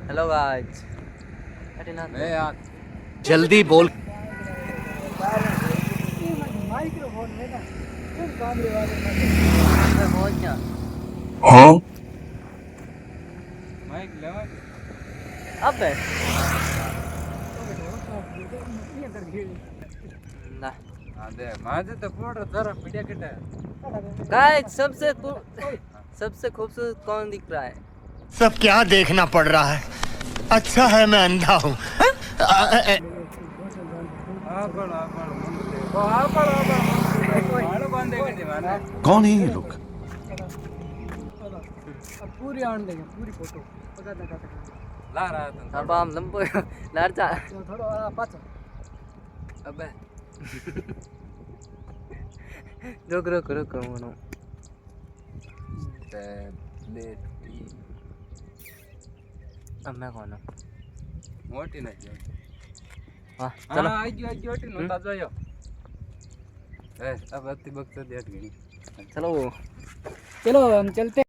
Hello guys अरे ना ए यार जल्दी बोल। माइक्रोफोन में ना फिर कैमरे वाले मैं बहुत क्या हाँ माइक लेवा अब है ना हां दे माजे तो फोटो जरा पीडिया कटे गाइस सबसे खूबसूरत कौन दिख रहा है सब क्या देखना पड़ रहा है। अच्छा है मैं अंधा हूँ। बाल बांधे कटे माने कौन है ये लोग? अब पूरी आन देंगे पूरी फोटो पता लगा ला रहा था अब हम लंबो लड़चा थोड़ा पाछो अबे रुक मनो बेटी अब मैं कौन हूँ मोटी ना जो हाँ चलो चलो आई मोटी नो ता जायो ए अब अति वक्त देख गई चलो चलो हम चलते